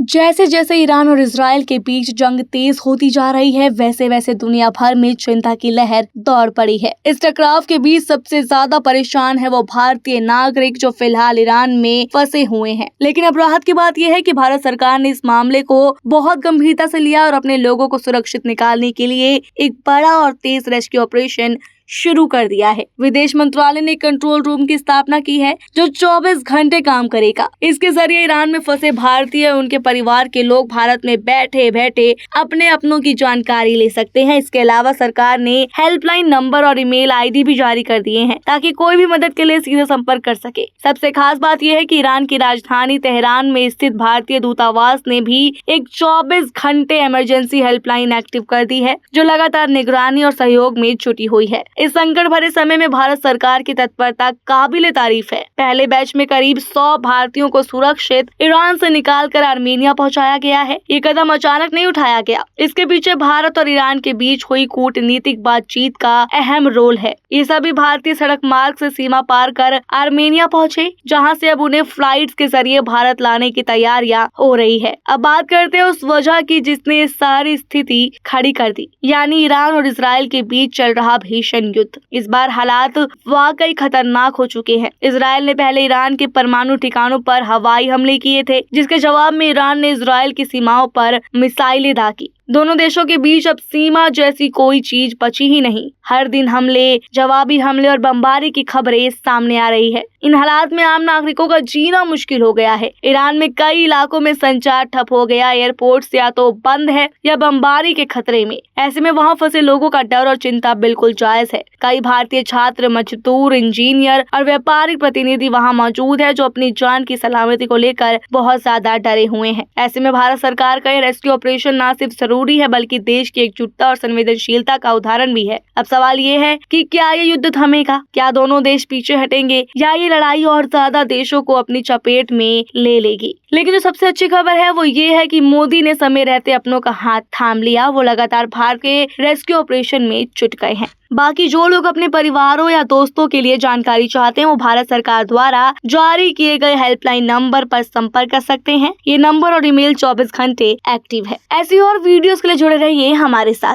जैसे जैसे ईरान और इजराइल के बीच जंग तेज होती जा रही है, वैसे वैसे दुनिया भर में चिंता की लहर दौड़ पड़ी है। इस टकराव के बीच सबसे ज्यादा परेशान है वो भारतीय नागरिक जो फिलहाल ईरान में फंसे हुए हैं। लेकिन अब राहत की बात यह है कि भारत सरकार ने इस मामले को बहुत गंभीरता से लिया और अपने लोगों को सुरक्षित निकालने के लिए एक बड़ा और तेज रेस्क्यू ऑपरेशन शुरू कर दिया है। विदेश मंत्रालय ने कंट्रोल रूम की स्थापना की है जो 24 घंटे काम करेगा। इसके जरिए ईरान में फंसे भारतीय और उनके परिवार के लोग भारत में बैठे बैठे अपने अपनों की जानकारी ले सकते हैं। इसके अलावा सरकार ने हेल्पलाइन नंबर और ईमेल आईडी भी जारी कर दिए हैं ताकि कोई भी मदद के लिए सीधे संपर्क कर सके। सबसे खास बात यह है कि ईरान की राजधानी तेहरान में स्थित भारतीय दूतावास ने भी एक 24 घंटे इमरजेंसी हेल्पलाइन एक्टिव कर दी है जो लगातार निगरानी और सहयोग में जुटी हुई है। इस संकट भरे समय में भारत सरकार की तत्परता काबिले तारीफ है। पहले बैच में करीब 100 भारतीयों को सुरक्षित ईरान से निकालकर आर्मेनिया पहुंचाया गया है। ये कदम अचानक नहीं उठाया गया, इसके पीछे भारत और ईरान के बीच हुई कूटनीतिक बातचीत का अहम रोल है। ये सभी भारतीय सड़क मार्ग से सीमा पार कर आर्मेनिया पहुंचे, जहां से अब उन्हें फ्लाइट्स के जरिए भारत लाने की तैयारियां हो रही है। अब बात करते हैं उस वजह की जिसने सारी स्थिति खड़ी कर दी, यानी ईरान और इजराइल के बीच चल रहा भीषण युद्ध। इस बार हालात वाकई खतरनाक हो चुके हैं। इजराइल ने पहले ईरान के परमाणु ठिकानों पर हवाई हमले किए थे, जिसके जवाब में ईरान ने इजराइल की सीमाओं पर मिसाइलें दागी। दोनों देशों के बीच अब सीमा जैसी कोई चीज बची ही नहीं। हर दिन हमले, जवाबी हमले और बमबारी की खबरें सामने आ रही है। इन हालात में आम नागरिकों का जीना मुश्किल हो गया है। ईरान में कई इलाकों में संचार ठप हो गया, एयरपोर्ट्स या तो बंद है या बमबारी के खतरे में। ऐसे में वहाँ फंसे लोगों का डर और चिंता बिल्कुल जायज है। कई भारतीय छात्र, मजदूर, इंजीनियर और व्यापारिक प्रतिनिधि वहाँ मौजूद है जो अपनी जान की सलामती को लेकर बहुत ज्यादा डरे हुए हैं। ऐसे में भारत सरकार का रेस्क्यू ऑपरेशन न सिर्फ जरूरी है बल्कि देश की एकजुटता और संवेदनशीलता का उदाहरण भी है। अब सवाल ये है कि क्या ये युद्ध थमेगा? क्या दोनों देश पीछे हटेंगे या ये लड़ाई और ज्यादा देशों को अपनी चपेट में ले लेगी? लेकिन जो सबसे अच्छी खबर है वो ये है कि मोदी ने समय रहते अपनों का हाथ थाम लिया। वो लगातार भारत के रेस्क्यू ऑपरेशन में जुट गए हैं। बाकी जो लोग अपने परिवारों या दोस्तों के लिए जानकारी चाहते हैं वो भारत सरकार द्वारा जारी किए गए हेल्पलाइन नंबर पर संपर्क कर सकते हैं। ये नंबर और ईमेल 24 घंटे एक्टिव है। ऐसी और वीडियोस के लिए जुड़े रहिए हमारे साथ।